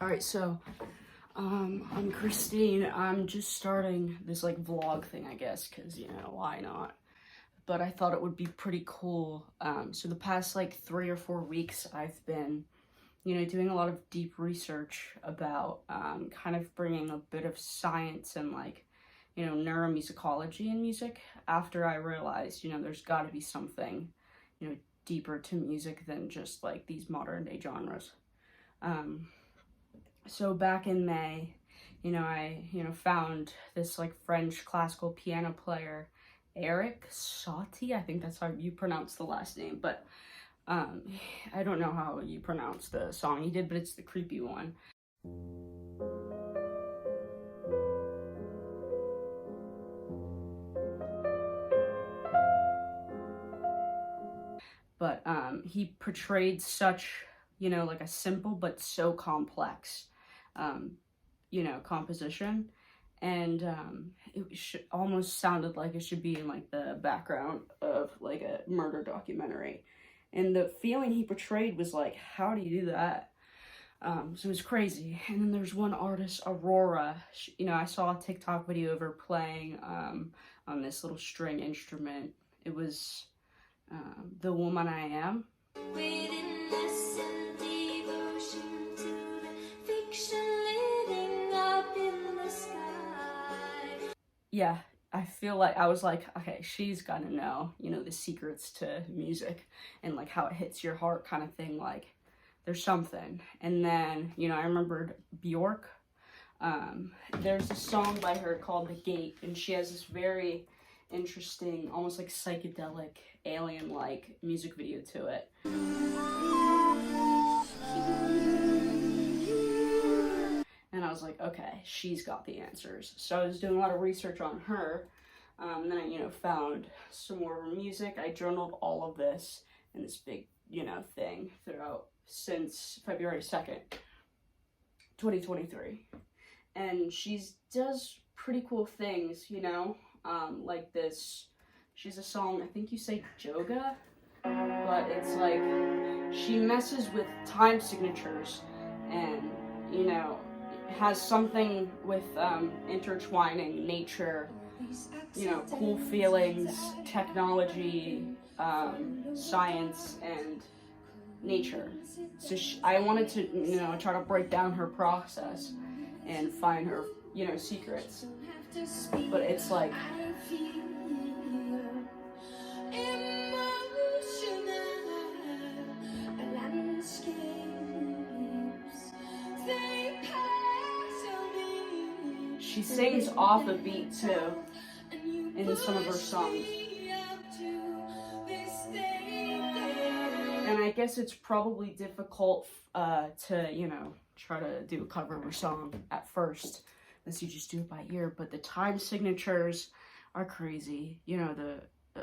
Alright, so, I'm Christine. I'm just starting this, like, vlog thing, I guess, because, why not? But I thought it would be pretty cool. So the past, like, 3 or 4 weeks, I've been, doing a lot of deep research about, kind of bringing a bit of science and, like, neuromusicology in music after I realized, there's gotta be something, deeper to music than just, like, these modern-day genres. So back in May, I, found this like French classical piano player, Eric Satie. I think that's how you pronounce the last name, but I don't know how you pronounce the song he did, but it's the creepy one. But he portrayed such, like a simple but so complex composition, and it almost sounded like it should be in like the background of like a murder documentary, and the feeling he portrayed was like, how do you do that? So it was crazy. And then there's one artist, Aurora. I saw a TikTok video of her playing on this little string instrument. It was The Woman I Am. Yeah, I feel like I was like, okay, she's gotta know, the secrets to music and like how it hits your heart kind of thing. Like, there's something. And then, I remembered Bjork. There's a song by her called The Gate, and she has this very interesting, almost like psychedelic, alien-like music video to it. And I was like, okay, she's got the answers. So I was doing a lot of research on her. And then I, found some more of her music. I journaled all of this in this big, thing throughout since February 2nd, 2023. And she does pretty cool things, like this. She's a song, I think you say Joga, but it's like she messes with time signatures and, has something with intertwining nature, cool feelings, technology, science, and nature. So I wanted to, try to break down her process and find her, secrets. But it's like, she sings off a beat too in some of her songs. And I guess it's probably difficult to, try to do a cover of her song at first, unless you just do it by ear. But the time signatures are crazy.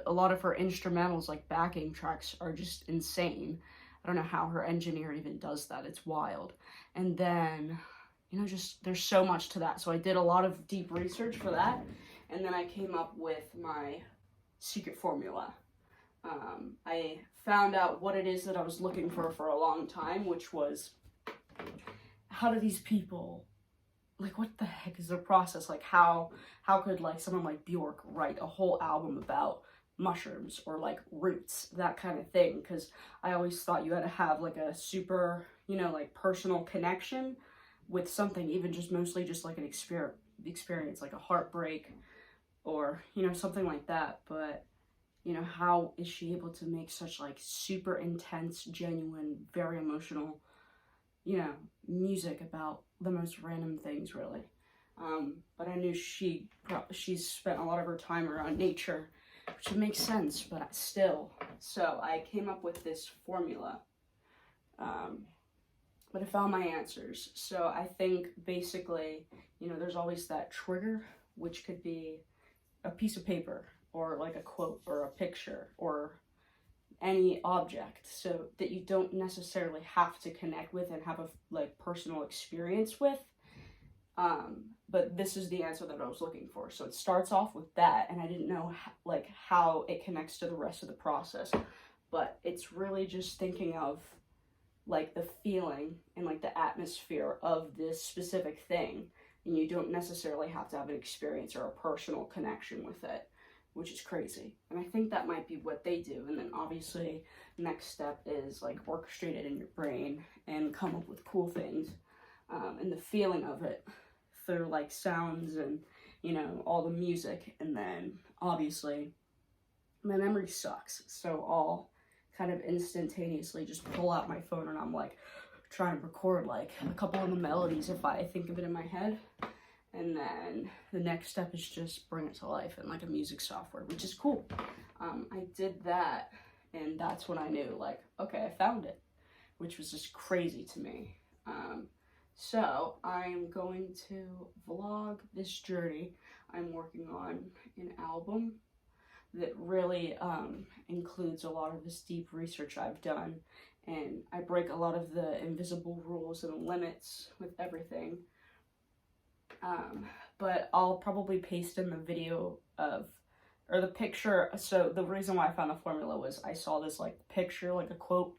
A lot of her instrumentals, like backing tracks, are just insane. I don't know how her engineer even does that. It's wild. And then, just there's so much to that. So I did a lot of deep research for that. And then I came up with my secret formula. I found out what it is that I was looking for a long time, which was, how do these people, like, what the heck is their process? Like, how could, like, someone like Bjork write a whole album about mushrooms or, like, roots, that kind of thing? Because I always thought you had to have, like, a super, like, personal connection with something, even just mostly just, like, an experience, like a heartbreak or, something like that. But, how is she able to make such, like, super intense, genuine, very emotional, music about the most random things, really? But I knew she's spent a lot of her time around nature, which makes sense, but still. So I came up with this formula, but I found my answers. So I think basically, there's always that trigger, which could be a piece of paper or like a quote or a picture or any object, so that you don't necessarily have to connect with and have a like personal experience with. But this is the answer that I was looking for. So it starts off with that, and I didn't know how it connects to the rest of the process. But it's really just thinking of like the feeling and like the atmosphere of this specific thing, and you don't necessarily have to have an experience or a personal connection with it, which is crazy. And I think that might be what they do. And then obviously next step is like orchestrate it in your brain and come up with cool things, and the feeling of it through like sounds and, you know, all the music. And then obviously my memory sucks, so I'll kind of instantaneously just pull out my phone and I'm like trying to record like a couple of the melodies if I think of it in my head. And then the next step is just bring it to life in like a music software, which is cool. I did that, and that's when I knew, like, okay, I found it, which was just crazy to me. So I'm going to vlog this journey. I'm working on an album that really includes a lot of this deep research I've done, and I break a lot of the invisible rules and limits with everything. But I'll probably paste in the video of, or the picture. So the reason why I found the formula was I saw this like picture, like a quote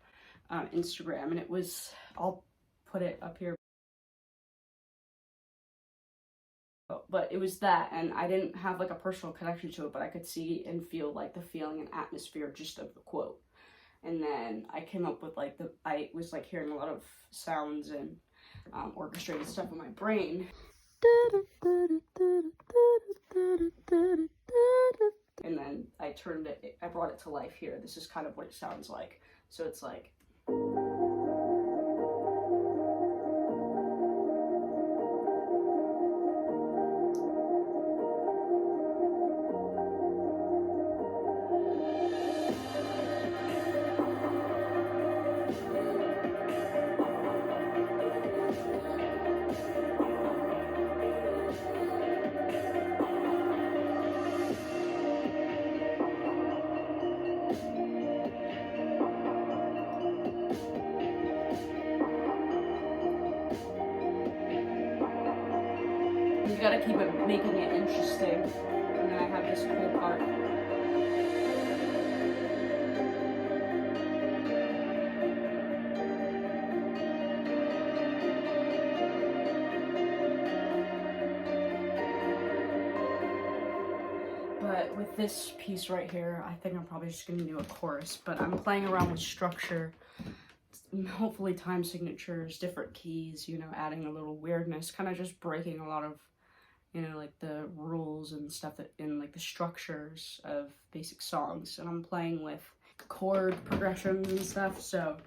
on Instagram, and it was, I'll put it up here, but it was that, and I didn't have like a personal connection to it, but I could see and feel like the feeling and atmosphere just of the quote. And then I came up with like I was like hearing a lot of sounds and orchestrated stuff in my brain. And then I brought it to life here. This is kind of what it sounds like. So it's like, you gotta keep it, making it interesting. And then I have this cool part. But with this piece right here, I think I'm probably just gonna do a chorus, but I'm playing around with structure, hopefully time signatures, different keys, you know, adding a little weirdness, kind of just breaking a lot of, you know, like the rules and stuff that in like the structures of basic songs. And I'm playing with chord progressions and stuff. So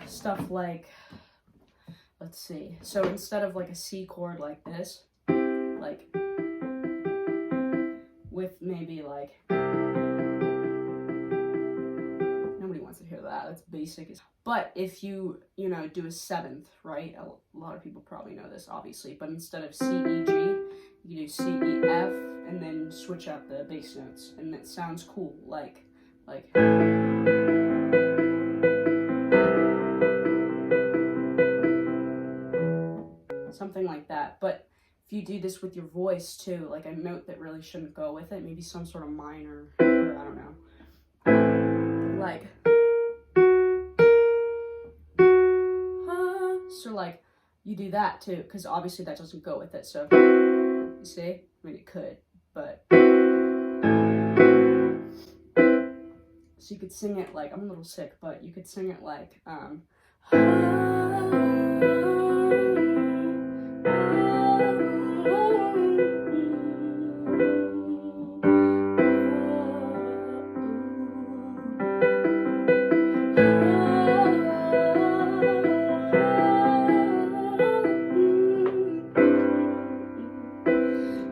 stuff like, let's see. So instead of like a C chord like this, like with maybe like, nobody wants to hear that. That's basic. But if you know, do a seventh, right? A lot of people probably know this, obviously. But instead of C, E, G, you do C, E, F, and then switch out the bass notes. And it sounds cool, like something like that. But if you do this with your voice too, like a note that really shouldn't go with it, maybe some sort of minor, or I don't know, like, so like you do that too, because obviously that doesn't go with it. So you see, I mean, it could, but so you could sing it like, I'm a little sick, but you could sing it like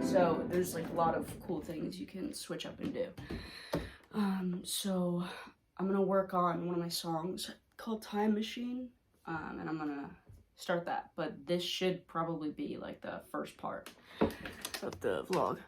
so there's like a lot of cool things you can switch up and do. So I'm gonna work on one of my songs called Time Machine, and I'm gonna start that, but this should probably be like the first part of the vlog.